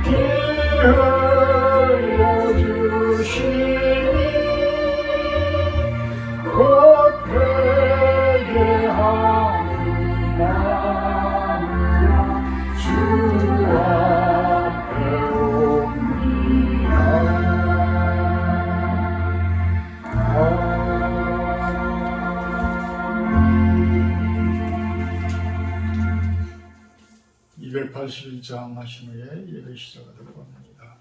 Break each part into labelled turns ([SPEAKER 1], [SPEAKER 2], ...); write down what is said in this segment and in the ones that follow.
[SPEAKER 1] 피 흘려주시니 곧 회개하는 마음으로 주 앞에 옵니다. 281장 하신 후에 예배 시작하도록 합니다.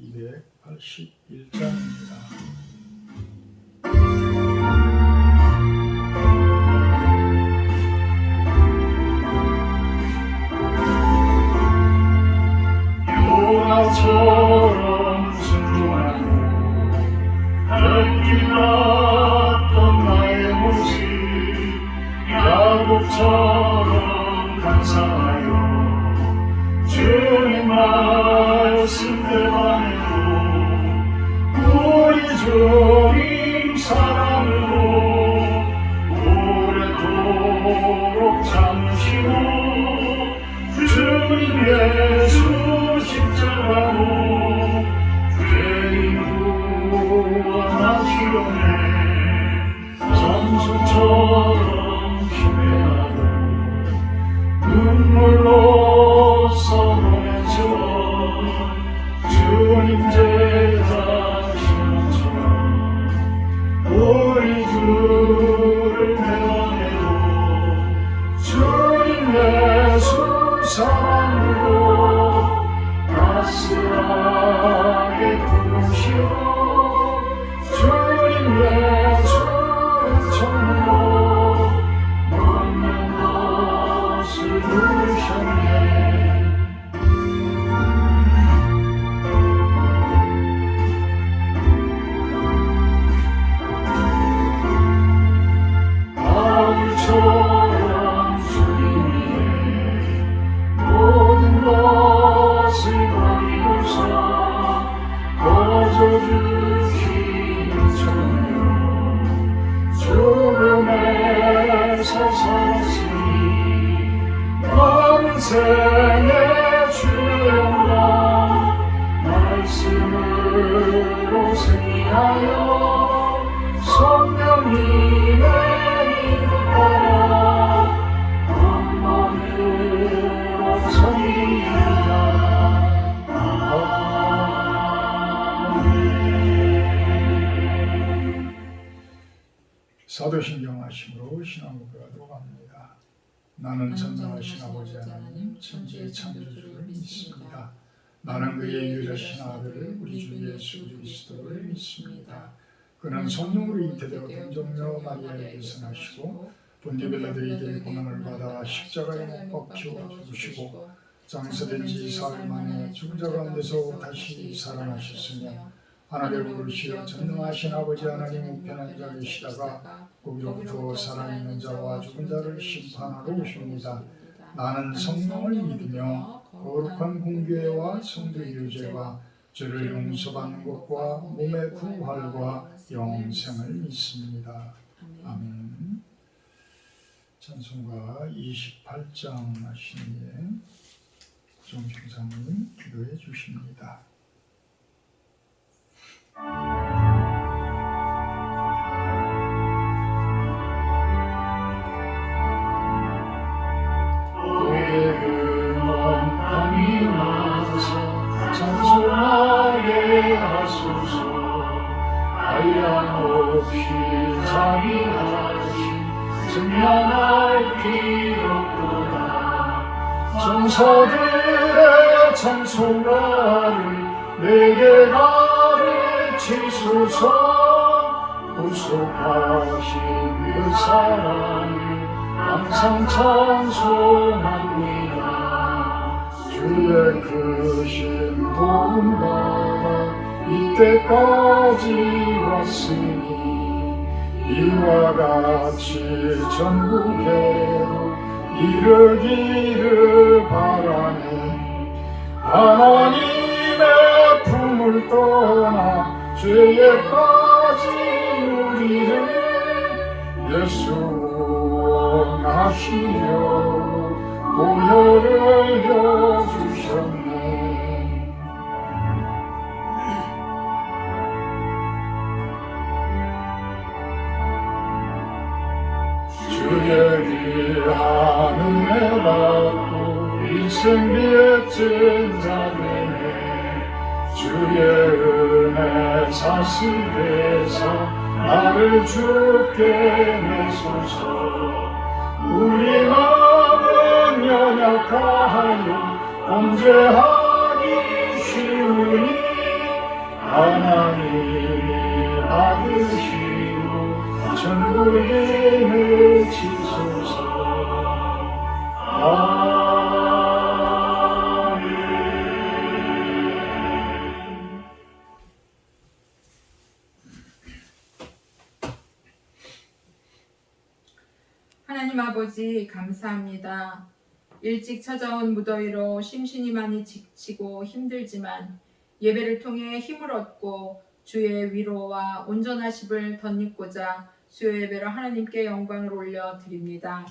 [SPEAKER 1] 281장입니다. 요나처럼 순종하고 햇빛 났던 나의 모습 야곱처럼 감사하여 주님 말씀대로 우리 주님 사랑으로 오래도록 참으시고 주님 예수 십자가로 죄인 구원하시려네 전수처럼 신뢰하고 눈물로 써보내줘 주님 제자 신처럼 우리 주를 대원해도 주님 예수 사랑으로 따스하게 부르시오 주님 예수 은총으로 없는 것을 부르셨네. 바울처럼 주님 모든 것을 버리고서 거저주신 천명 죽음에서 살았으니 남은 생에 주의 영광 말씀으로 승리하여 성령님의 이름 따라 한번으로 섬기자. 사도신경 하심으로 신앙 고백하도록 합니다. 나는 전능하신 아버지 하나님 천지의 창조주를 믿습니다. 나는 그의 유일하신 아들 우리 주 예수 그리스도를 믿습니다. 그는 성령으로 잉태되어 동정녀 마리아에게서 나시고 본디오 빌라도에게 고난을 받아 십자가에 못 박혀 죽으시고 장사된 지 사흘 만에 죽은 자 가운데서 다시 살아나셨으며 하늘에 오르시어 전능하신 아버지 하나님 우편한 자 계시다가 거기로부터 살아있는 자와 죽은 자를 심판하러 오십니다. 나는 성령을 믿으며 거룩한 공교회와 성도 교제와 죄를 용서받는 것과 몸의 부활과 영생을 믿습니다. 아멘. 찬송가 28장 하시니 구정식 사모님 기도해 주십니다. 땅이 나서 찬송하게 하소서. 한량 없이 자비하신 증명할 필요보다 천사들의 찬송가를 내게 가르치소서. 구속하신 그 사랑을 항상 찬송합니다. 주의 크신 도움받아 이때까지 왔으니 이와 같이 전국에도 이르기를 바라네. 하나님의 품을 떠나 죄에 빠진 우리를 예수 원하시려 보혈을 흘려주셨네. 주의 위하는 내 받고 일생비에 찐 자되네 주의 은혜 사실대사 나를 주께 내소서 우리 마음은 연약하여 범죄하기 쉬우니 하나님이 받으시고 천국에 지소서
[SPEAKER 2] 하나님 아버지 감사합니다. 일찍 찾아온 무더위로 심신이 많이 지치고 힘들지만 예배를 통해 힘을 얻고 주의 위로와 온전하심을 덧입고자 수요 예배로 하나님께 영광을 올려드립니다.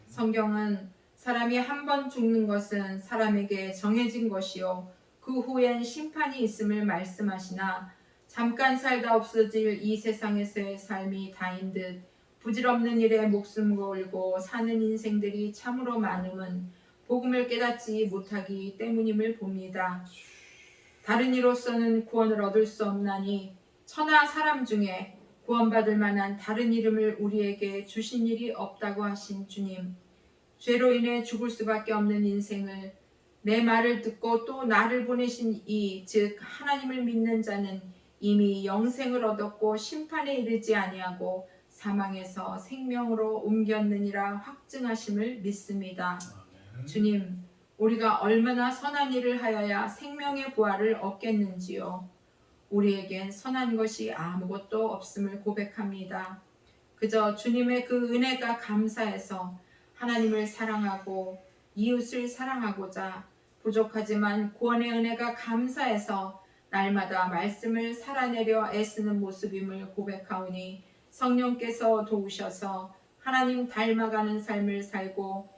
[SPEAKER 2] 성경은 사람이 한 번 죽는 것은 사람에게 정해진 것이요 그 후엔 심판이 있음을 말씀하시나 잠깐 살다 없어질 이 세상에서의 삶이 다인 듯 부질없는 일에 목숨 걸고 사는 인생들이 참으로 많음은 복음을 깨닫지 못하기 때문임을 봅니다. 다른 이로서는 구원을 얻을 수 없나니 천하 사람 중에 구원받을 만한 다른 이름을 우리에게 주신 일이 없다고 하신 주님, 죄로 인해 죽을 수밖에 없는 인생을 내 말을 듣고 또 나를 보내신 즉 하나님을 믿는 자는 이미 영생을 얻었고 심판에 이르지 아니하고 사망에서 생명으로 옮겼느니라 확증하심을 믿습니다. 주님, 우리가 얼마나 선한 일을 하여야 생명의 부활을 얻겠는지요. 우리에겐 선한 것이 아무것도 없음을 고백합니다. 그저 주님의 그 은혜가 감사해서 하나님을 사랑하고 이웃을 사랑하고자 부족하지만 구원의 은혜가 감사해서 날마다 말씀을 살아내려 애쓰는 모습임을 고백하오니 성령께서 도우셔서 하나님 닮아가는 삶을 살고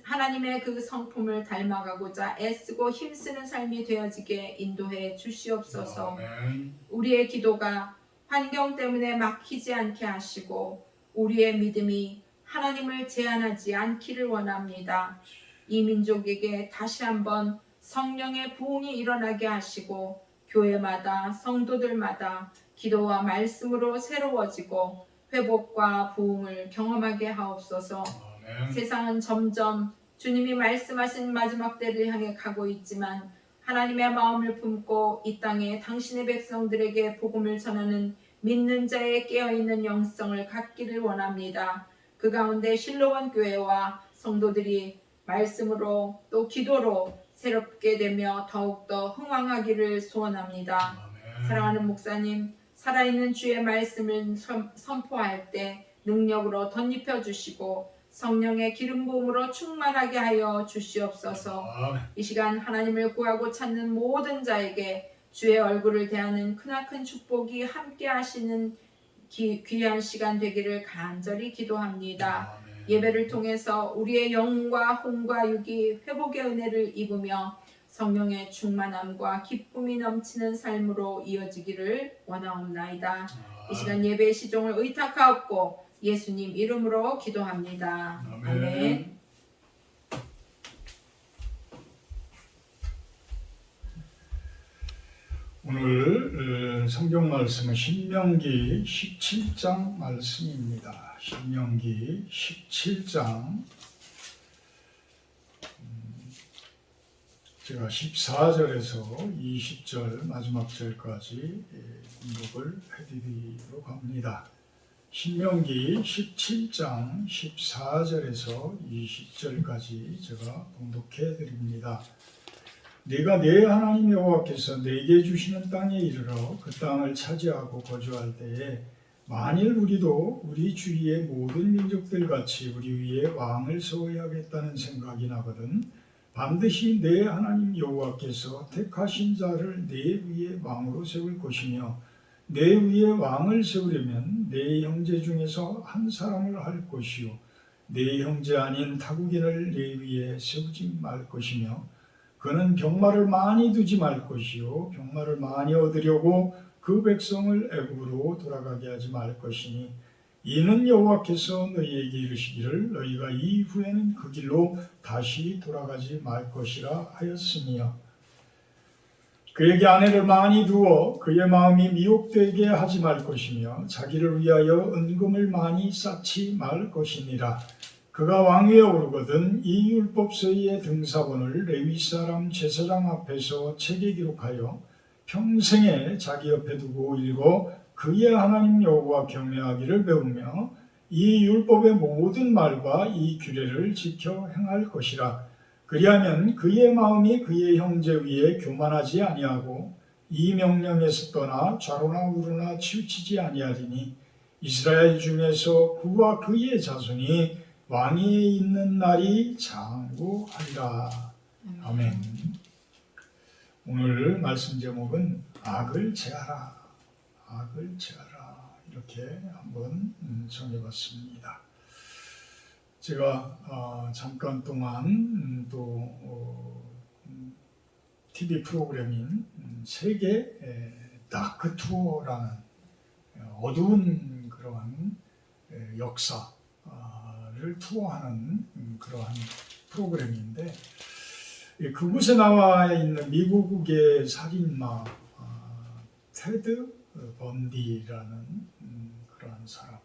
[SPEAKER 2] 하나님의 그 성품을 닮아가고자 애쓰고 힘쓰는 삶이 되어지게 인도해 주시옵소서. 우리의 기도가 환경 때문에 막히지 않게 하시고 우리의 믿음이 하나님을 제한하지 않기를 원합니다. 이 민족에게 다시 한번 성령의 부흥이 일어나게 하시고 교회마다 성도들마다 기도와 말씀으로 새로워지고 회복과 부흥을 경험하게 하옵소서. 세상은 점점 주님이 말씀하신 마지막 때를 향해 가고 있지만 하나님의 마음을 품고 이 땅에 당신의 백성들에게 복음을 전하는 믿는 자의 깨어있는 영성을 갖기를 원합니다. 그 가운데 실로원 교회와 성도들이 말씀으로 또 기도로 새롭게 되며 더욱더 흥왕하기를 소원합니다. 사랑하는 목사님, 살아있는 주의 말씀을 선포할 때 능력으로 덧입혀 주시고 성령의 기름 부음으로 충만하게 하여 주시옵소서. 이 시간 하나님을 구하고 찾는 모든 자에게 주의 얼굴을 대하는 크나큰 축복이 함께 하시는 귀한 시간 되기를 간절히 기도합니다. 예배를 통해서 우리의 영과 혼과 육이 회복의 은혜를 입으며 성령의 충만함과 기쁨이 넘치는 삶으로 이어지기를 원하옵나이다. 이 시간 예배의 시종을 의탁하옵고 예수님 이름으로 기도합니다. 아멘.
[SPEAKER 1] 오늘 성경 말씀은 신명기 17장 말씀입니다. 신명기 17장 제가 14절에서 20절 마지막 절까지 공독을 해드리도록 합니다. 신명기 17장 14절에서 20절까지 제가 봉독해 드립니다. 네가 내 하나님 여호와께서 내게 주시는 땅에 이르러 그 땅을 차지하고 거주할 때에 만일 우리도 우리 주위의 모든 민족들 같이 우리 위에 왕을 세워야겠다는 생각이 나거든 반드시 내 하나님 여호와께서 택하신 자를 내 위에 왕으로 세울 것이며 내 위에 왕을 세우려면 내 형제 중에서 한 사람을 할 것이요 내 형제 아닌 타국인을 내 위에 세우지 말 것이며 그는 병마를 많이 두지 말 것이요 병마를 많이 얻으려고 그 백성을 애굽으로 돌아가게 하지 말 것이니 이는 여호와께서 너희에게 이르시기를 너희가 이후에는 그 길로 다시 돌아가지 말 것이라 하였으니요. 그에게 아내를 많이 두어 그의 마음이 미혹되게 하지 말 것이며 자기를 위하여 은금을 많이 쌓지 말 것이니라. 그가 왕위에 오르거든 이 율법서의 등사본을 레위 사람 제사장 앞에서 책에 기록하여 평생에 자기 옆에 두고 읽어 그의 하나님 여호와 경외하기를 배우며 이 율법의 모든 말과 이 규례를 지켜 행할 것이라. 그리하면 그의 마음이 그의 형제 위에 교만하지 아니하고 이 명령에서 떠나 좌로나 우로나 치우치지 아니하리니 이스라엘 중에서 그와 그의 자손이 왕위에 있는 날이 장구하리라. 아멘. 오늘 말씀 제목은 악을 제하라, 악을 제하라 이렇게 한번 정해봤습니다. 제가 잠깐 동안 또 TV 프로그램인 세계 다크 투어라는 어두운 그러한 역사를 투어하는 그러한 프로그램인데 그곳에 나와 있는 미국의 살인마 테드 번디라는 그러한 사람,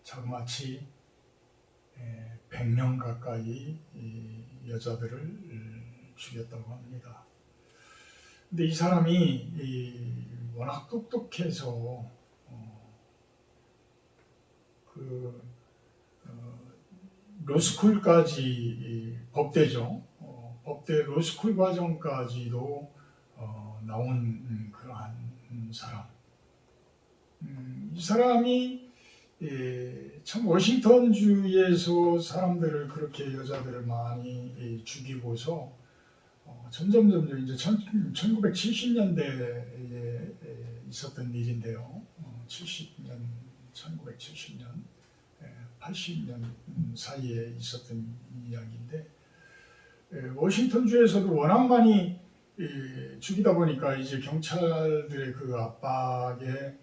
[SPEAKER 1] 자그마치 100명 가까이 여자들을 죽였다고 합니다. 근데 이 사람이 워낙 똑똑해서 로스쿨까지 법대죠. 법대 로스쿨 과정까지도 나온 그러한 사람. 이 사람이 참 워싱턴주에서 사람들을 그렇게 여자들을 많이 죽이고서 점점 이제 1970년대에 있었던 일인데요. 1970년, 80년 사이에 있었던 이야기인데 워싱턴주에서도 워낙 많이 죽이다 보니까 이제 경찰들의 그 압박에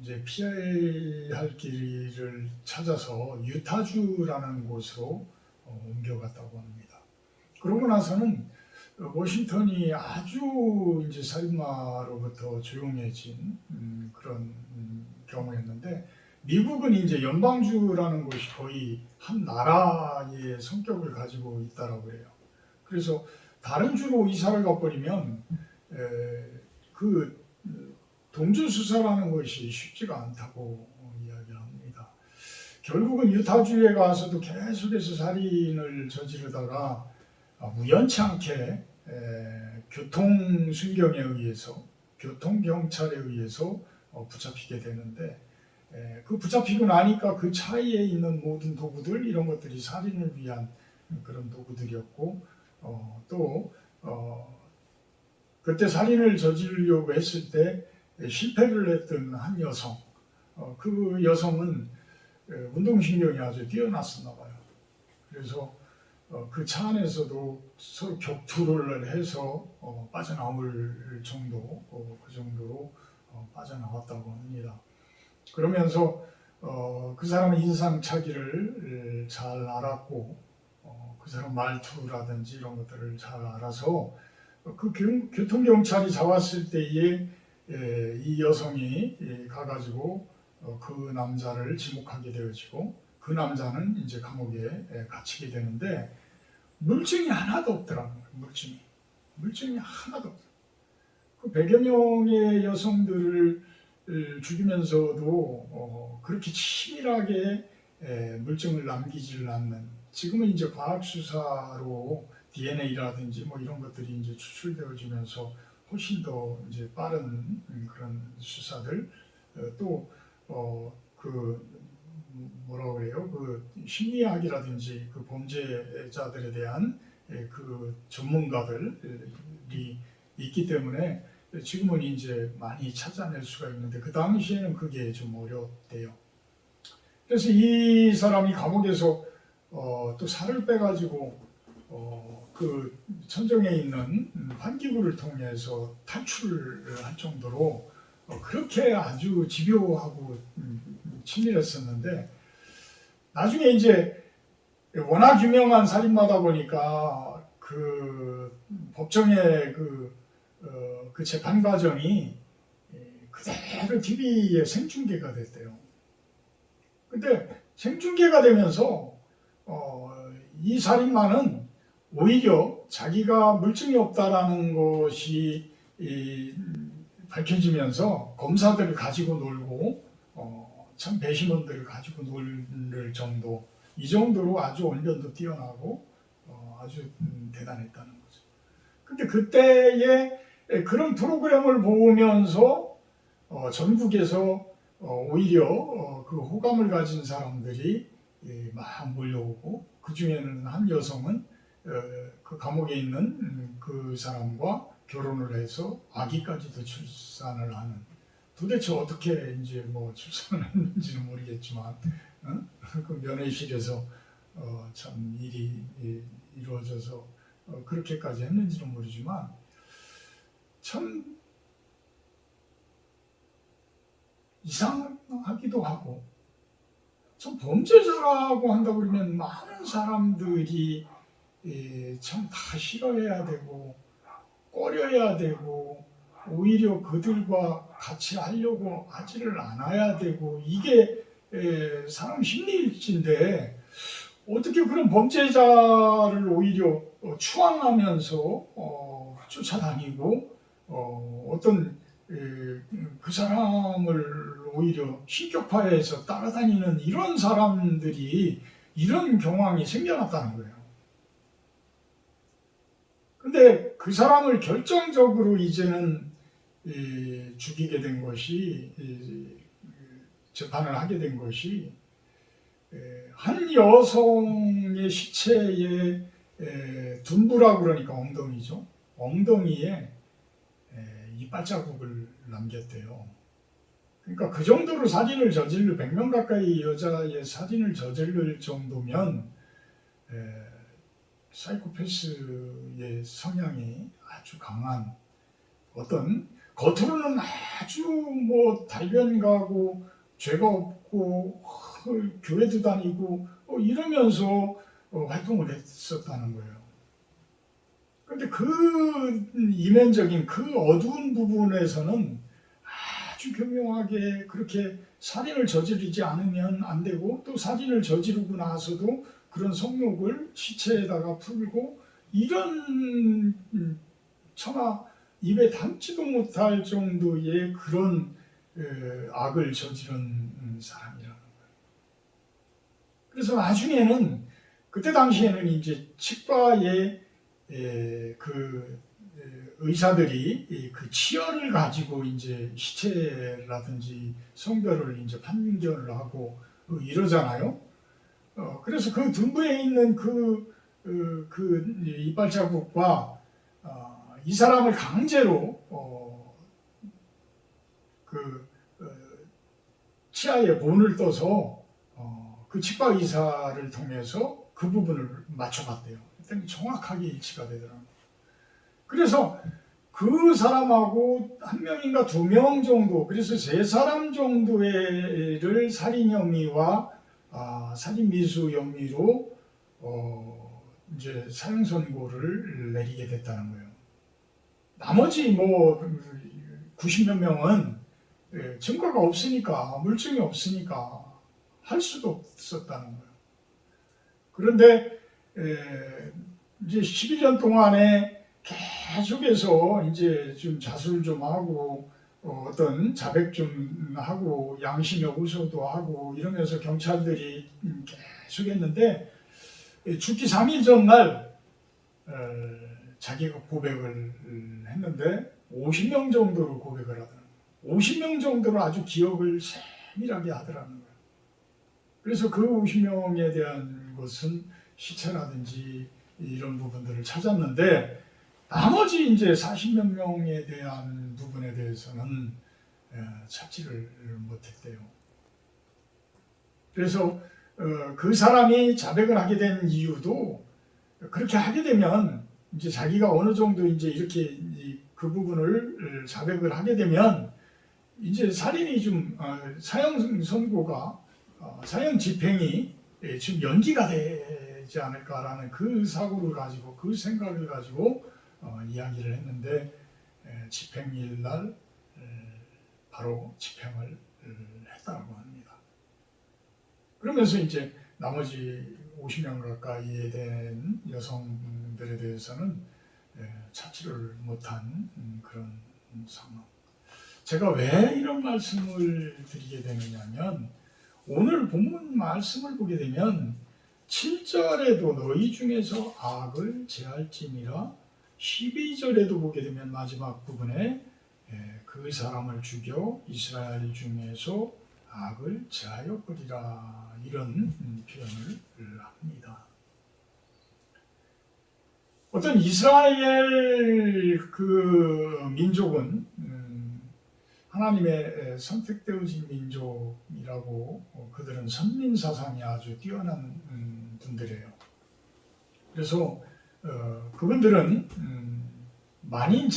[SPEAKER 1] 이제 피해야 할 길을 찾아서 유타주라는 곳으로 옮겨갔다고 합니다. 그러고 나서는 워싱턴이 아주 이제 살인마로부터 조용해진 그런 경우였는데 미국은 이제 연방주라는 것이 거의 한 나라의 성격을 가지고 있다라고 해요. 그래서 다른 주로 이사를 가버리면 그 동주 수사라는 것이 쉽지가 않다고 이야기를 합니다. 결국은 유타주에 가서도 계속해서 살인을 저지르다가 우연치 않게 교통순경에 의해서, 교통경찰에 의해서 붙잡히게 되는데 그 붙잡히고 나니까 그 차에 있는 모든 도구들 이런 것들이 살인을 위한 그런 도구들이었고 또 그때 살인을 저지르려고 했을 때 실패를 했던 한 여성, 그 여성은 운동신경이 아주 뛰어났었나 봐요. 그래서 그 차 안에서도 서로 격투를 해서 빠져나올 정도, 그 정도로 빠져나왔다고 합니다. 그러면서 그 사람의 인상착의를 잘 알았고 그 사람 말투라든지 이런 것들을 잘 알아서 그 교통경찰이 잡았을 때에 이 여성이 가가지고 그 남자를 지목하게 되어지고 그 남자는 이제 감옥에 갇히게 되는데 물증이 하나도 없더라고요. 물증이 하나도 없어요. 그 100여 명의 여성들을 죽이면서도 그렇게 치밀하게 물증을 남기지를 않는, 지금은 이제 과학 수사로 DNA라든지 뭐 이런 것들이 이제 추출되어지면서 훨씬 더 이제 빠른 그런 수사들, 또 그 뭐라고 그래요? 그 심리학이라든지 그 범죄자들에 대한 그 전문가들이 있기 때문에 지금은 이제 많이 찾아낼 수가 있는데 그 당시에는 그게 좀 어려웠대요. 그래서 이 사람이 감옥에서 또 살을 빼가지고 그 천정에 있는 환기구를 통해서 탈출을 할 정도로 그렇게 아주 집요하고 치밀했었는데 나중에 이제 워낙 유명한 살인마다 보니까 그 법정의 그 재판 과정이 그대로 TV에 생중계가 됐대요. 근데 생중계가 되면서 이 살인마는 오히려 자기가 물증이 없다라는 것이 밝혀지면서 검사들을 가지고 놀고 참 배심원들을 가지고 놀 정도, 이 정도로 아주 언변도 뛰어나고 아주 대단했다는 거죠. 근데 그때에 그런 프로그램을 보면서 전국에서 오히려 그 호감을 가진 사람들이 막 몰려오고, 그 중에는 한 여성은 그 감옥에 있는 그 사람과 결혼을 해서 아기까지도 출산을 하는, 도대체 어떻게 이제 뭐 출산을 했는지는 모르겠지만 그 면회실에서 참 일이 이루어져서 그렇게까지 했는지는 모르지만 참 이상하기도 하고, 참 범죄자라고 한다고 그러면 많은 사람들이 참 다 싫어해야 되고 꺼려야 되고 오히려 그들과 같이 하려고 하지를 않아야 되고, 이게 사람 심리일진데 어떻게 그런 범죄자를 오히려 추앙하면서 쫓아다니고 어떤 그 사람을 오히려 신격화해서 따라다니는 이런 사람들이, 이런 경황이 생겨났다는 거예요. 근데 그 사람을 결정적으로 이제는 죽이게 된 것이, 재판을 하게 된 것이 한 여성의 시체에 둔부라고 그러니까 엉덩이죠. 엉덩이에 이빨 자국을 남겼대요. 그러니까 그 정도로 살인을 저지를, 100명 가까이 여자의 살인을 저지를 정도면 사이코패스의 성향이 아주 강한, 어떤 겉으로는 아주 뭐 달변가고 죄가 없고 교회도 다니고 이러면서 활동을 했었다는 거예요. 근데 그 이면적인 그 어두운 부분에서는 아주 교묘하게 그렇게 살인을 저지르지 않으면 안 되고, 또 살인을 저지르고 나서도 그런 성욕을 시체에다가 풀고, 이런 차마 입에 담지도 못할 정도의 그런 악을 저지른 사람이라는 거예요. 그래서 나중에는, 그때 당시에는 이제 치과의 그 의사들이 그 치열을 가지고 이제 시체라든지 성별을 이제 판결을 하고 이러잖아요. 그래서 그 둔부에 있는 그 이빨 자국과 이 사람을 강제로 치아에 본을 떠서 그 치과 의사를 통해서 그 부분을 맞춰봤대요. 그랬더니 정확하게 일치가 되더라고요. 그래서 그 사람하고 한 명인가 2명 정도, 그래서 3사람 정도를 살인 혐의와 살인 미수 혐의로 이제 사형 선고를 내리게 됐다는 거예요. 나머지 뭐 90몇 명은 증거가 없으니까, 물증이 없으니까 할 수도 없었다는 거예요. 그런데 이제 11년 동안에 계속해서 이제 좀 자수를 좀 하고 어떤 자백 좀 하고 양심의 호소도 하고 이러면서 경찰들이 계속 했는데, 죽기 3일 전날 자기가 고백을 했는데 50명 정도로 고백을 하더라고요. 50명 정도로 아주 기억을 세밀하게 하더라는 거예요. 그래서 그 50명에 대한 것은 시체라든지 이런 부분들을 찾았는데, 나머지 이제 40몇 명에 대한 부분에 대해서는 찾지를 못했대요. 그래서 그 사람이 자백을 하게 된 이유도, 그렇게 하게 되면 이제 자기가 어느 정도 이제 이렇게 그 부분을 자백을 하게 되면 이제 살인이 좀 사형 선고가 사형 집행이 지금 연기가 되지 않을까라는 그 사고를 가지고 그 생각을 가지고 이야기를 했는데 집행일 날 바로 집행을 했다고 합니다. 그러면서 이제 나머지 50명 가까이에 된 여성들에 대해서는 찾지를 못한 그런 상황. 제가 왜 이런 말씀을 드리게 되느냐면 오늘 본문 말씀을 보게 되면 7절에도 너희 중에서 악을 제할지니라 12절에도 보게 되면 마지막 부분에 그 사람을 죽여 이스라엘 중에서 악을 제하여 버리라 이런 표현을 합니다. 어떤 이스라엘 그 민족은 하나님의 선택되어진 민족이라고 그들은 선민 사상이 아주 뛰어난 분들이에요. 그래서 그분들은 만인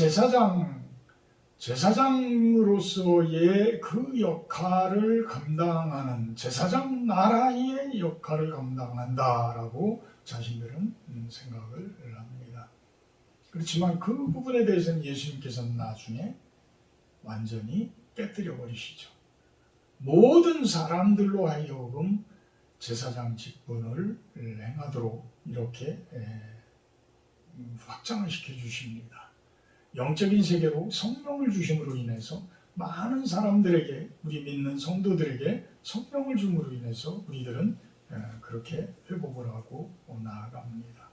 [SPEAKER 1] 제사장으로서의 그 역할을 감당하는 제사장 나라의 역할을 감당한다라고 자신들은 생각을 합니다. 그렇지만 그 부분에 대해서는 예수님께서는 나중에 완전히 깨뜨려 버리시죠. 모든 사람들로 하여금 제사장 직분을 행하도록 이렇게 확장을 시켜주십니다. 영적인 세계로 성령을 주심으로 인해서 많은 사람들에게 우리 믿는 성도들에게 성령을 줌으로 인해서 우리들은 그렇게 회복을 하고 나아갑니다.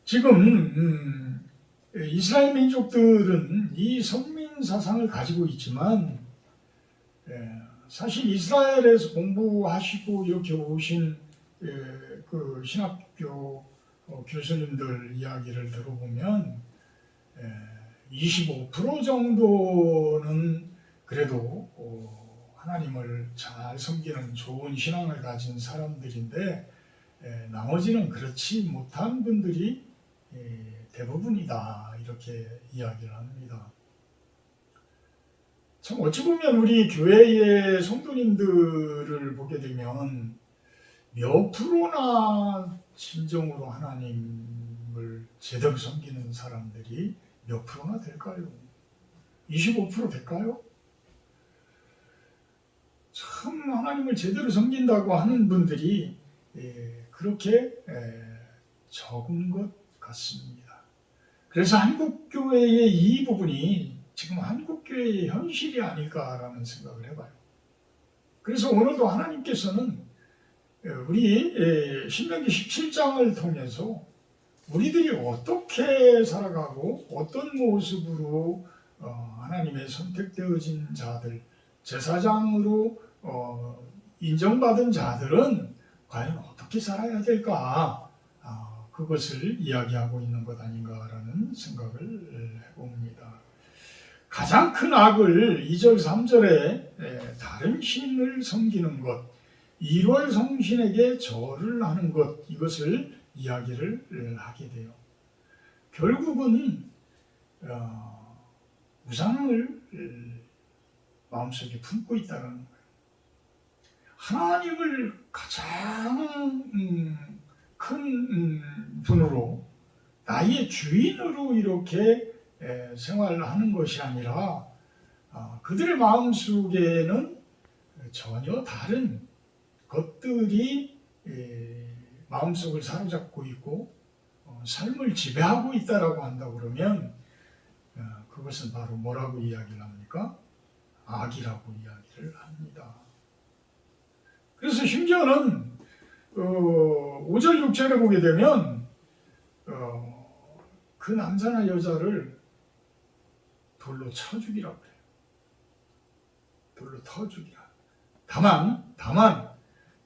[SPEAKER 1] 지금 이스라엘 민족들은 이 선민 사상을 가지고 있지만 사실 이스라엘에서 공부하시고 이렇게 오신 그 신학교 교수님들 이야기를 들어보면 25% 정도는 그래도 하나님을 잘 섬기는 좋은 신앙을 가진 사람들인데 나머지는 그렇지 못한 분들이 대부분이다 이렇게 이야기를 합니다. 참 어찌 보면 우리 교회의 성도님들을 보게 되면 몇 프로나 진정으로 하나님을 제대로 섬기는 사람들이 몇 프로나 될까요? 25% 될까요? 참 하나님을 제대로 섬긴다고 하는 분들이 그렇게 적은 것 같습니다. 그래서 한국교회의 이 부분이 지금 한국교회의 현실이 아닐까라는 생각을 해봐요. 그래서 오늘도 하나님께서는 우리 신명기 17장을 통해서 우리들이 어떻게 살아가고 어떤 모습으로 하나님의 선택되어진 자들, 제사장으로 인정받은 자들은 과연 어떻게 살아야 될까? 그것을 이야기하고 있는 것 아닌가라는 생각을 해봅니다. 가장 큰 악을 2절, 3절에 다른 신을 섬기는 것, 1월 성신에게 절을 하는 것, 이것을 이야기를 하게 돼요. 결국은 우상을 마음속에 품고 있다는 거예요. 하나님을 가장 큰 분으로 나의 주인으로 이렇게 생활하는 것이 아니라 그들의 마음속에는 전혀 다른 것들이 마음속을 사로잡고 있고 삶을 지배하고 있다라고 한다고 그러면 그것은 바로 뭐라고 이야기를 합니까? 악이라고 이야기를 합니다. 그래서 심지어는 5절 6절에 보게 되면 그 남자나 여자를 돌로 쳐 죽이라고 그래요. 돌로 터 죽이라. 다만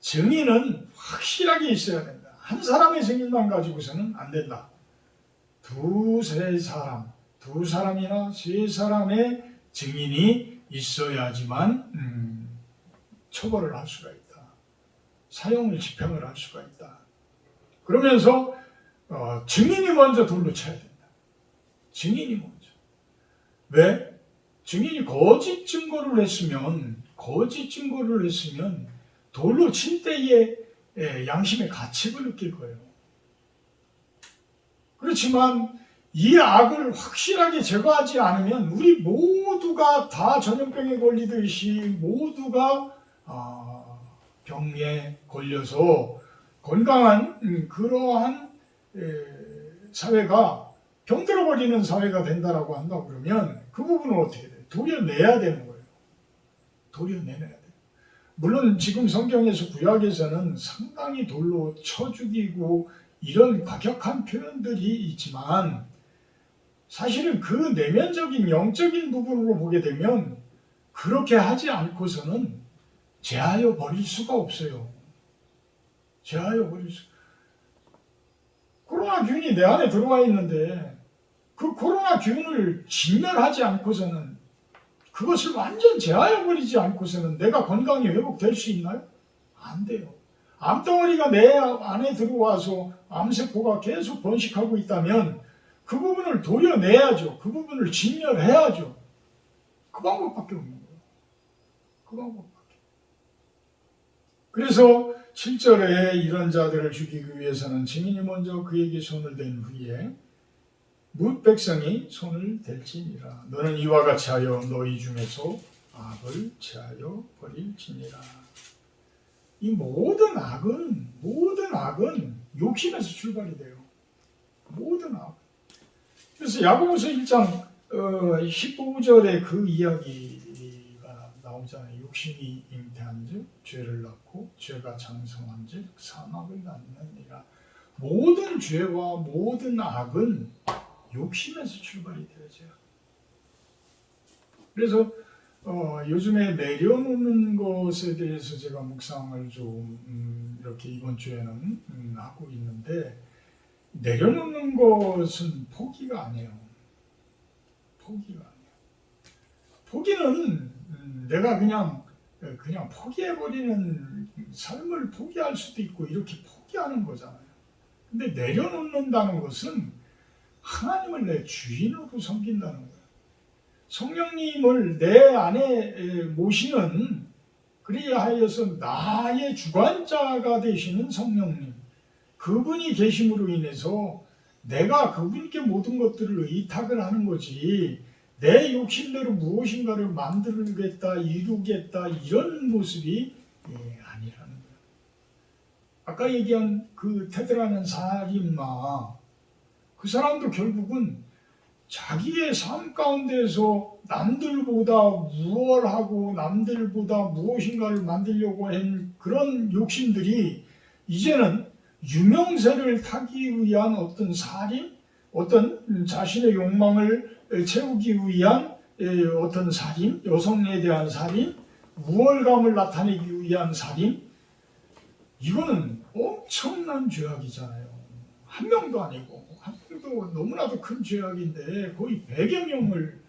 [SPEAKER 1] 증인은 확실하게 있어야 된다. 한 사람의 증인만 가지고서는 안 된다. 두 사람이나 세 사람의 증인이 있어야지만 처벌을 할 수가 있다. 사형을 집행을 할 수가 있다. 그러면서 증인이 먼저 돌로 쳐야 된다. 증인이 먼저. 왜? 증인이 거짓 증거를 했으면 돌로 칠 때에 양심의 가책을 느낄 거예요. 그렇지만 이 악을 확실하게 제거하지 않으면 우리 모두가 다 전염병에 걸리듯이 모두가 병에 걸려서 건강한 그러한 사회가 병들어 버리는 사회가 된다라고 한다 그러면 그 부분은 어떻게 돼요? 도려내야 되는 거예요. 도려내야 돼요. 물론 지금 성경에서 구약에서는 상당히 돌로 쳐 죽이고 이런 과격한 표현들이 있지만 사실은 그 내면적인 영적인 부분으로 보게 되면 그렇게 하지 않고서는 제하여 버릴 수가 없어요. 제하여 버릴 수. 코로나 균이 내 안에 들어와 있는데 그 코로나 균을 진멸하지 않고서는 그것을 완전 제하여 버리지 않고서는 내가 건강이 회복될 수 있나요? 안 돼요. 암덩어리가 내 안에 들어와서 암세포가 계속 번식하고 있다면 그 부분을 도려내야죠. 그 부분을 진멸해야죠. 그 방법밖에 없는 거예요. 그 방법밖에. 그래서 7절에 이런 자들을 죽이기 위해서는 증인이 먼저 그에게 손을 댄 후에 뭇 백성이 손을 댈지니라. 너는 이와 같이 하여 너희 중에서 악을 제하여 버릴지니라. 이 모든 악은 욕심에서 출발이 돼요. 모든 악. 그래서 야고보서 1장 15절에 그 이야기가 나오잖아요. 욕심이 잉태한즉 죄를 낳고 죄가 장성한즉 사망을 낳느니라. 모든 죄와 모든 악은 욕심에서 출발이 되어져요. 그래서 요즘에 내려놓는 것에 대해서 제가 묵상을 좀 이렇게 이번 주에는 하고 있는데 내려놓는 것은 포기가 아니에요. 포기가 아니에요. 포기는 내가 그냥 포기해버리는 삶을 포기할 수도 있고 이렇게 포기하는 거잖아요. 근데 내려놓는다는 것은 하나님을 내 주인으로 섬긴다는 거예요. 성령님을 내 안에 모시는 그리하여서 나의 주관자가 되시는 성령님, 그분이 계심으로 인해서 내가 그분께 모든 것들을 의탁을 하는 거지 내 욕심대로 무엇인가를 만들겠다, 이루겠다 이런 모습이 아니라는 거예요. 아까 얘기한 그 테드라는 살인마, 그 사람도 결국은 자기의 삶 가운데서 남들보다 우월하고 남들보다 무엇인가를 만들려고 한 그런 욕심들이 이제는 유명세를 타기 위한 어떤 살인, 어떤 자신의 욕망을 채우기 위한 어떤 살인, 여성에 대한 살인, 우월감을 나타내기 위한 살인, 이거는 엄청난 죄악이잖아요. 한 명도 아니고 한 명도 너무나도 큰 죄악인데 거의 100여 명을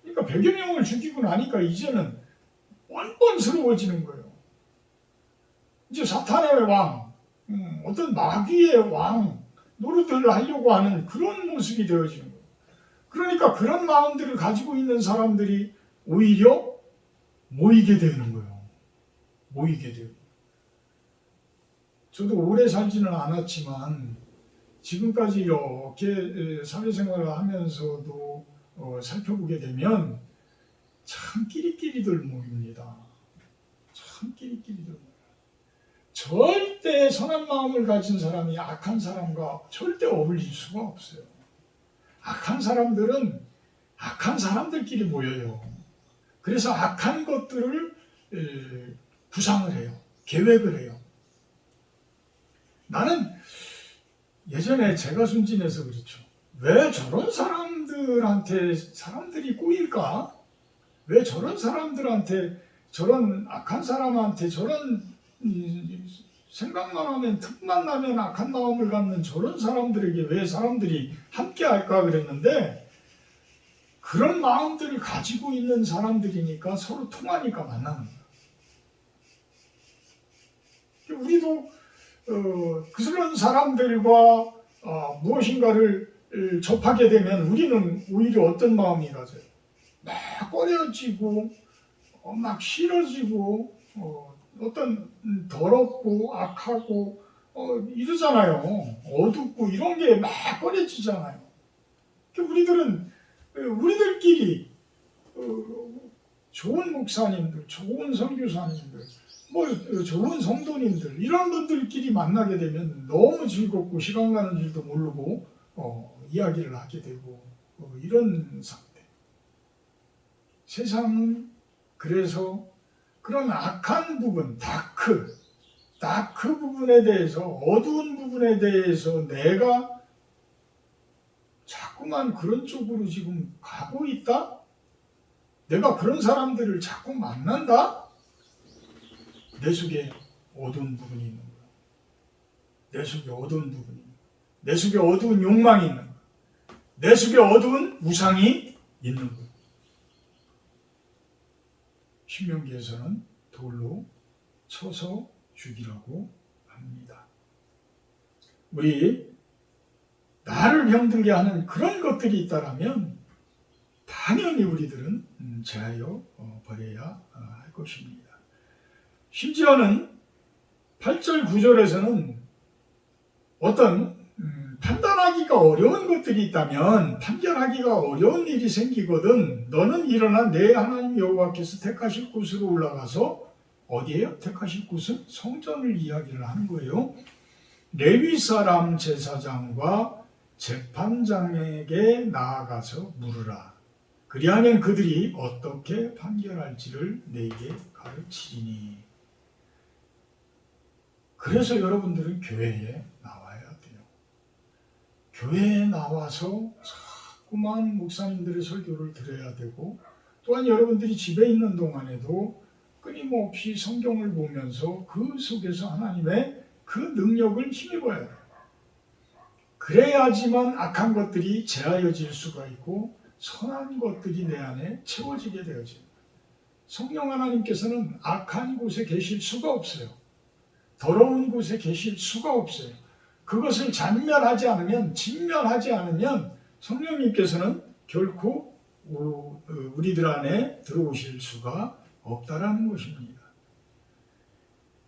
[SPEAKER 1] 그러니까 100여 명을 죽이고 나니까 이제는 뻔뻔스러워지는 거예요. 이제 사탄의 왕, 어떤 마귀의 왕 노릇을 하려고 하는 그런 모습이 되어지는 거예요. 그러니까 그런 마음들을 가지고 있는 사람들이 오히려 모이게 되는 거예요. 모이게 되고. 저도 오래 살지는 않았지만 지금까지 이렇게 사회생활을 하면서도 살펴보게 되면 참 끼리끼리들 모입니다. 참 끼리끼리들 모여요. 절대 선한 마음을 가진 사람이 악한 사람과 절대 어울릴 수가 없어요. 악한 사람들은 악한 사람들끼리 모여요. 그래서 악한 것들을 구상을 해요. 계획을 해요. 나는 예전에 제가 순진해서 그렇죠. 왜 저런 사람들한테 사람들이 꼬일까? 왜 저런 사람들한테 저런 악한 사람한테 저런 생각만 하면 틈만 나면 악한 마음을 갖는 저런 사람들에게 왜 사람들이 함께 할까 그랬는데 그런 마음들을 가지고 있는 사람들이니까 서로 통하니까 만나는 거예요. 우리도 그런 사람들과 무엇인가를 접하게 되면 우리는 오히려 어떤 마음이 가져요? 막 꺼려지고 막 싫어지고 어떤 더럽고 악하고 이러잖아요. 어둡고 이런 게 막 꺼려지잖아요. 우리들은 우리들끼리 좋은 목사님들, 좋은 선교사님들, 좋은 성도님들 이런 분들끼리 만나게 되면 너무 즐겁고 시간 가는 줄도 모르고 이야기를 하게 되고 이런 상태. 세상은 그래서 그런 악한 부분, 다크 부분에 대해서, 어두운 부분에 대해서 내가 자꾸만 그런 쪽으로 지금 가고 있다? 내가 그런 사람들을 자꾸 만난다? 내 속에 어두운 부분이 있는 거야. 내 속에 어두운 부분이 있는 거야. 내 속에 어두운 욕망이 있는 거야. 내 속에 어두운 우상이 있는 거야. 신명기에서는 돌로 쳐서 죽이라고 합니다. 우리 나를 병들게 하는 그런 것들이 있다면 당연히 우리들은 제하여 버려야 할 것입니다. 심지어는 8절 9절에서는 어떤 판단하기가 어려운 것들이 있다면 판결하기가 어려운 일이 생기거든 너는 일어나 내 하나님 여호와께서 택하실 곳으로 올라가서 어디에요? 택하실 곳은 성전을 이야기를 하는 거예요. 레위 사람 제사장과 재판장에게 나아가서 물으라. 그리하면 그들이 어떻게 판결할지를 내게 가르치리니. 그래서 여러분들은 교회에 나와야 돼요. 교회에 나와서 자꾸만 목사님들의 설교를 들어야 되고 또한 여러분들이 집에 있는 동안에도 끊임없이 성경을 보면서 그 속에서 하나님의 그 능력을 힘입어야 돼요. 그래야지만 악한 것들이 제하여질 수가 있고 선한 것들이 내 안에 채워지게 되어집니다. 성령 하나님께서는 악한 곳에 계실 수가 없어요. 더러운 곳에 계실 수가 없어요. 그것을 진멸하지 않으면 성령님께서는 결코 우리들 안에 들어오실 수가 없다라는 것입니다.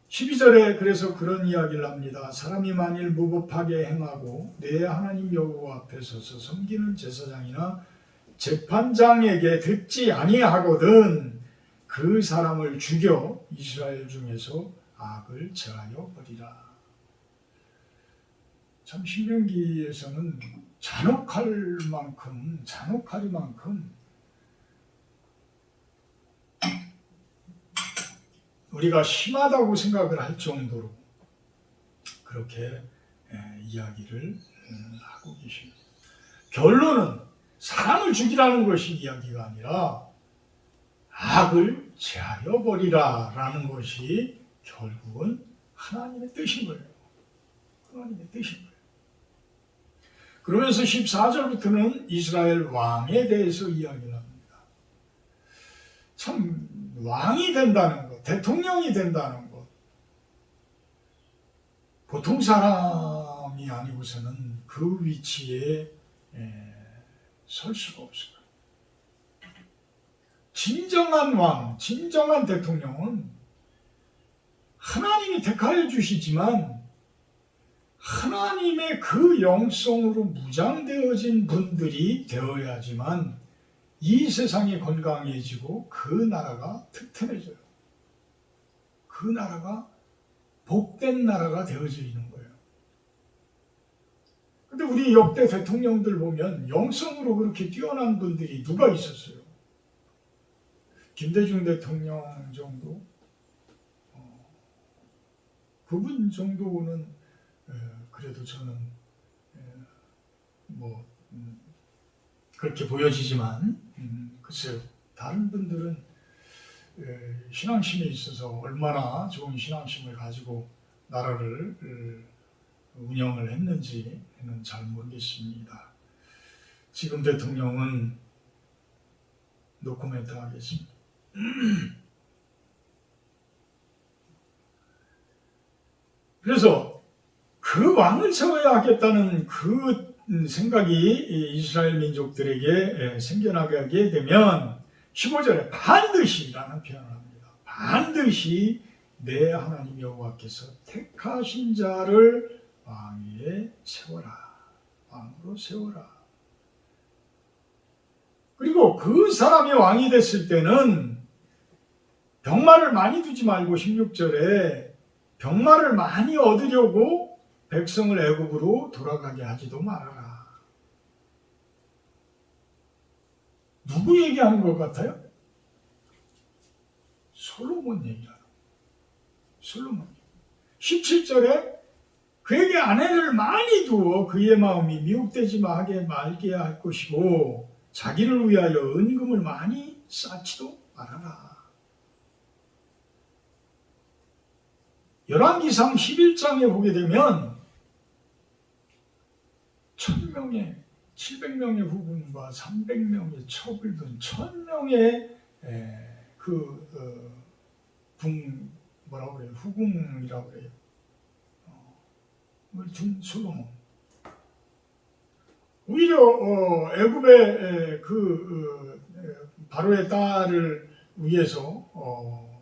[SPEAKER 1] 12절에 그래서 그런 이야기를 합니다. 사람이 만일 무법하게 행하고 내 하나님 여호와 앞에 서서 섬기는 제사장이나 재판장에게 듣지 아니하거든 그 사람을 죽여 이스라엘 중에서 악을 제하여 버리라. 참 신명기에서는 잔혹하리만큼 우리가 심하다고 생각을 할 정도로 그렇게 이야기를 하고 계십니다. 결론은 사람을 죽이라는 것이 이야기가 아니라 악을 제하여 버리라 라는 것이 결국은 하나님의 뜻인 거예요. 하나님의 뜻인 거예요. 그러면서 14절부터는 이스라엘 왕에 대해서 이야기를 합니다. 참 왕이 된다는 것, 대통령이 된다는 것, 보통 사람이 아니고서는 그 위치에 설 수가 없어요. 진정한 왕, 진정한 대통령은 하나님이 택하여 주시지만 하나님의 그 영성으로 무장되어진 분들이 되어야지만 이 세상이 건강해지고 그 나라가 튼튼해져요. 그 나라가 복된 나라가 되어져 있는 거예요. 근데 우리 역대 대통령들 보면 영성으로 그렇게 뛰어난 분들이 누가 있었어요? 김대중 대통령 정도? 그분 정도는 그래도 저는 그렇게 보여지지만 글쎄요. 다른 분들은 신앙심에 있어서 얼마나 좋은 신앙심을 가지고 나라를 운영을 했는지는 잘 모르겠습니다. 지금 대통령은 노코멘트 하겠습니다. 그래서 그 왕을 세워야 하겠다는 그 생각이 이스라엘 민족들에게 생겨나게 되면 15절에 반드시라는 표현을 합니다. 반드시 내 하나님 여호와께서 택하신 자를 왕 위에 세워라. 왕으로 세워라. 그리고 그 사람이 왕이 됐을 때는 병마를 많이 두지 말고 16절에 병마를 많이 얻으려고 백성을 애굽으로 돌아가게 하지도 말아라. 누구 얘기하는 것 같아요? 솔로몬 얘기하는 거예요. 솔로몬. 17절에 그에게 아내를 많이 두어 그의 마음이 미혹되지 말게 할 것이고 자기를 위하여 은금을 많이 쌓지도 말아라. 열왕기상 11장에 보게 되면 1000명의 700명의 후궁과 300명의 첩을 둔 1000명의 뭐라고 그래요? 후궁이라고 그래요. 둔 솔로몬. 오히려 애굽의 바로의 딸을 위해서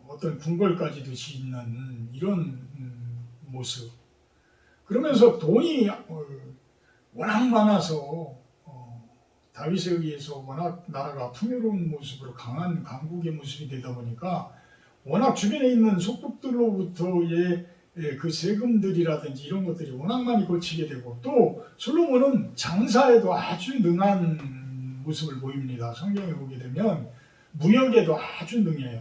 [SPEAKER 1] 어떤 궁궐까지도 짓는 이런 모습. 그러면서 돈이 워낙 많아서 다윗에 의해서 워낙 나라가 풍요로운 모습으로 강한 강국의 모습이 되다 보니까 워낙 주변에 있는 속국들로부터의 그 세금들이라든지 이런 것들이 워낙 많이 거치게 되고 또 솔로몬은 장사에도 아주 능한 모습을 보입니다. 성경에 보게 되면 무역에도 아주 능해요.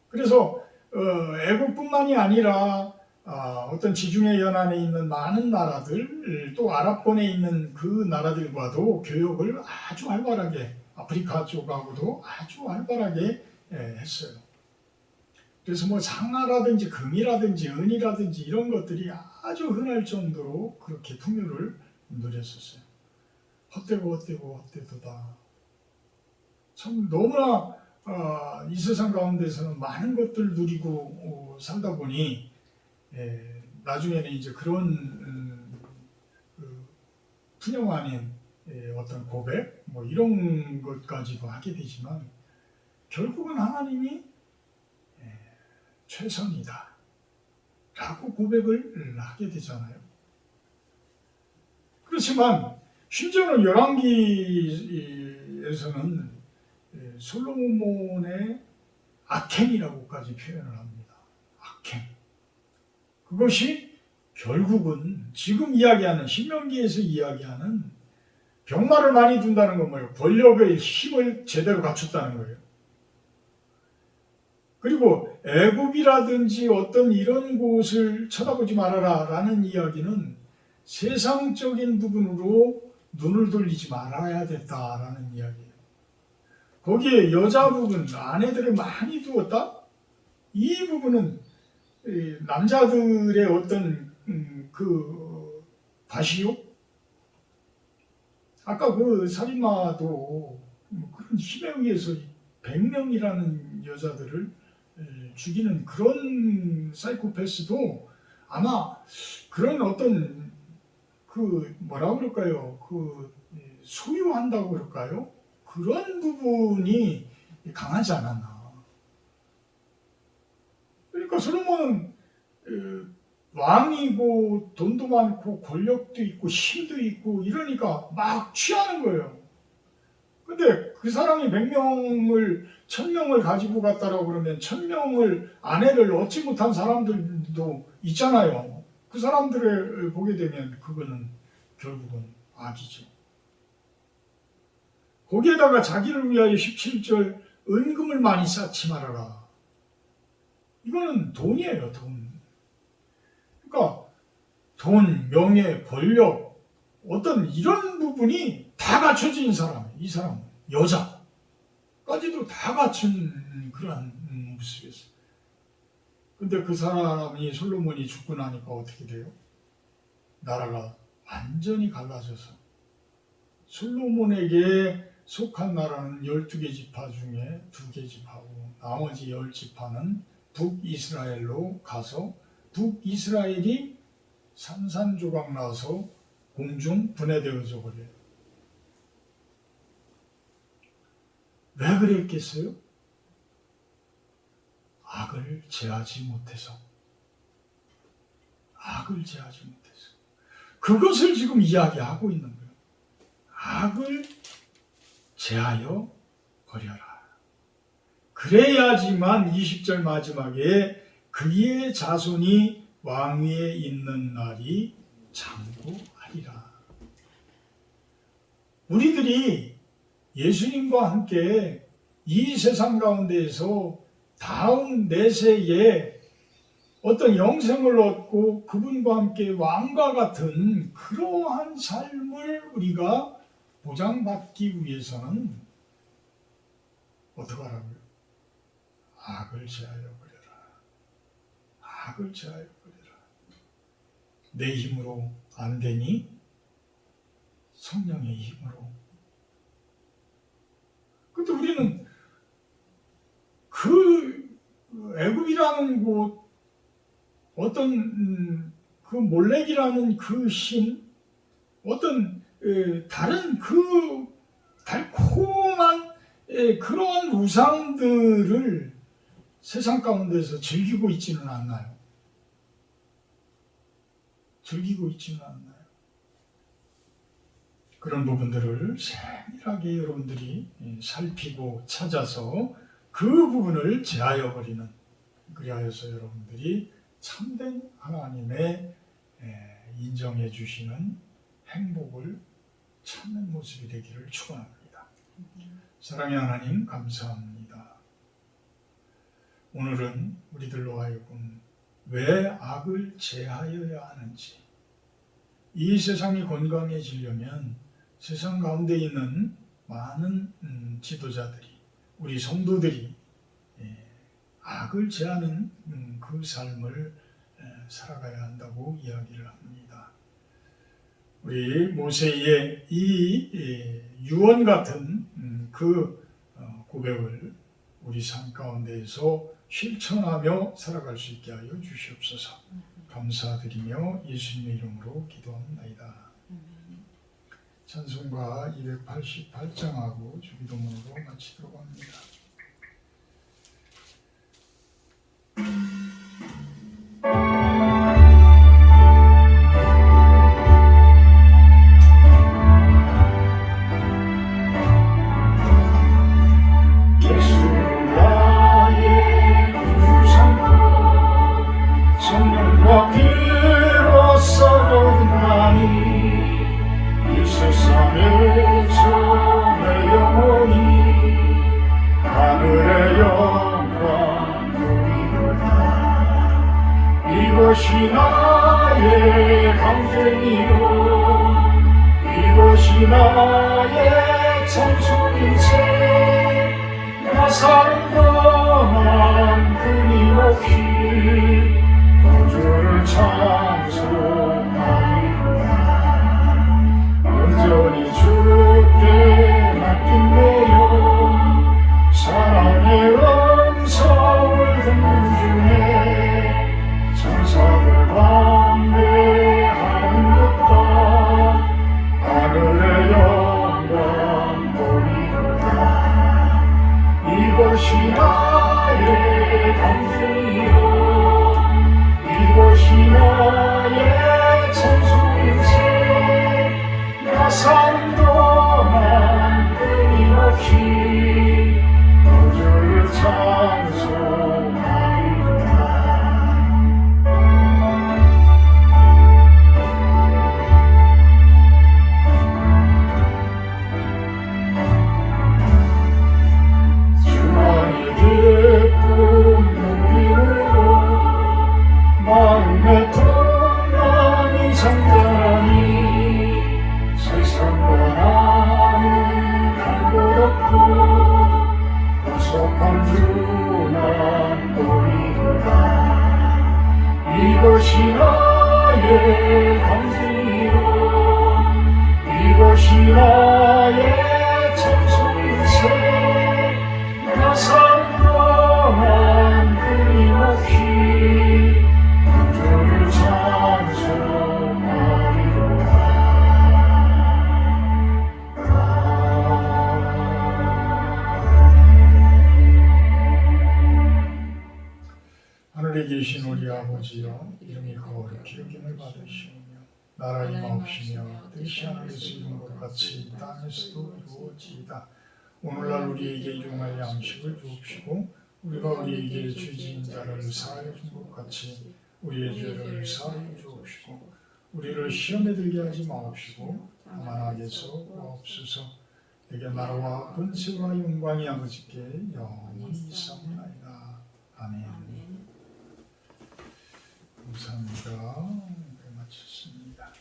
[SPEAKER 1] 그래서 애국뿐만이 아니라 어떤 지중해 연안에 있는 많은 나라들 또 아랍권에 있는 그 나라들과도 교역을 아주 활발하게 아프리카 쪽하고도 아주 활발하게 했어요. 그래서 뭐 상아라든지 금이라든지 은이라든지 이런 것들이 아주 흔할 정도로 그렇게 풍요를 누렸었어요. 헛되도다. 참 너무나 이 세상 가운데서는 많은 것들 누리고 살다 보니 나중에는 이제 그런 푸념 아닌 어떤 고백 뭐 이런 것까지도 하게 되지만 결국은 하나님이 최선이다 라고 고백을 하게 되잖아요. 그렇지만 심지어는 열왕기에서는 솔로몬의 악행이라고까지 표현을 합니다. 악행. 그것이 결국은 지금 이야기하는 신명기에서 이야기하는 병마를 많이 둔다는 건 뭐예요? 권력의 힘을 제대로 갖췄다는 거예요. 그리고 애굽이라든지 어떤 이런 곳을 쳐다보지 말아라 라는 이야기는 세상적인 부분으로 눈을 돌리지 말아야 됐다라는 이야기예요. 거기에 여자 부분, 아내들을 많이 두었다? 이 부분은 남자들의 어떤 과시욕? 아까 그 살인마도 그런 힘에 의해서 100명이라는 여자들을 죽이는 그런 사이코패스도 아마 그런 어떤 뭐라고 그럴까요? 소유한다고 그럴까요? 그런 부분이 강하지 않았나. 그러니까 솔로몬은 왕이고 돈도 많고 권력도 있고 힘도 있고 이러니까 막 취하는 거예요. 근데 그 사람이 100명을 1000명을 가지고 갔다라고 그러면 1000명을 아내를 얻지 못한 사람들도 있잖아요. 그 사람들을 보게 되면 그거는 결국은 악이죠. 거기에다가 자기를 위하여 17절 은금을 많이 쌓지 말아라. 이거는 돈이에요, 돈. 그러니까 돈, 명예, 권력 어떤 이런 부분이 다 갖춰진 사람, 이 사람, 여자까지도 다 갖춘 그러한 모습이었어요. 근데 그 사람이 솔로몬이 죽고 나니까 어떻게 돼요? 나라가 완전히 갈라져서 솔로몬에게 속한 나라는 12개 지파 중에 2개 지파고 나머지 10지파는 북이스라엘로 가서 북이스라엘이 산산조각 나서 공중 분해되어져 버려요. 왜 그랬겠어요? 악을 제하지 못해서. 악을 제하지 못해서. 그것을 지금 이야기하고 있는 거예요. 악을 제하여 버려라. 그래야지만 20절 마지막에 그의 자손이 왕위에 있는 날이 장구하리라. 우리들이 예수님과 함께 이 세상 가운데에서 다음 내세에 어떤 영생을 얻고 그분과 함께 왕과 같은 그러한 삶을 우리가 보장받기 위해서는 어떻게 하라고요? 악을 제하여 버려라. 악을 제하여 버려라. 내 힘으로 안 되니 성령의 힘으로. 근데 우리는 그 애굽이라는 곳, 어떤 그 몰렉이라는 그 신, 어떤 다른 그 달콤한 그런 우상들을 세상 가운데서 즐기고 있지는 않나요? 즐기고 있지는 않나요? 그런 부분들을 세밀하게 여러분들이 살피고 찾아서 그 부분을 제하여 버리는, 그리하여서 여러분들이 참된 하나님의 인정해 주시는 행복을 찾는 모습이 되기를 축원합니다. 사랑의 하나님 감사합니다. 오늘은 우리들로 하여금 왜 악을 제하여야 하는지, 이 세상이 건강해지려면 세상 가운데 있는 많은 지도자들이, 우리 성도들이 악을 제하는 그 삶을 살아가야 한다고 이야기를 합니다. 우리 모세의 이 유언 같은 그 고백을 우리 삶 가운데에서 실천하며 살아갈 수 있게 하여 주시옵소서. 감사드리며 예수님의 이름으로 기도합니다. 찬송가 288장하고 주기도문으로 마치도록 합니다.
[SPEAKER 3] 이것이 나의 감정이요, 이것이 나의 참소인생. 나 사는 동안 끊임없이 구주를 찬송하리로다. 온전히 주께 맡긴내요. 사랑의 음성을 듣는 중에 천사들 방배하는 것과 하늘의 영광 보이도다. 이것이 나의 감정이요, 이것이 나의 찬송인생. 나 사는 동안 끊임없이 구주를 찬송하리로다. 마음의 풍랑이 잠잠하니 세상과 나는 갈곳 없고 구속한 주만 보이도다. 이것이 나의 감정이요, 이것이 나의 참소인생. 나 사는 동안 끊임없이 구주를 찬송하리로다.
[SPEAKER 1] 하늘에 계신 우리 아버지여, 이름이 거룩히 여김을 받으시오며 나라의 마옵시며 뜻이 하늘에서 이룬 것 같이 이 땅에서도 이루어지이다. 오늘날 우리에게 일용할 양식을 주옵시고 우리가 우리에게 죄 지은 자를 사하여 준 것 같이 우리의 죄를 사하여 주옵시고 우리를 시험에 들게 하지 마옵시고 다만 악에서 구하옵소서. 내게 나라와 권세와 영광이 아버지께 영원히 있사옵나이다. 아멘. 감사합니다. 네, 마쳤습니다.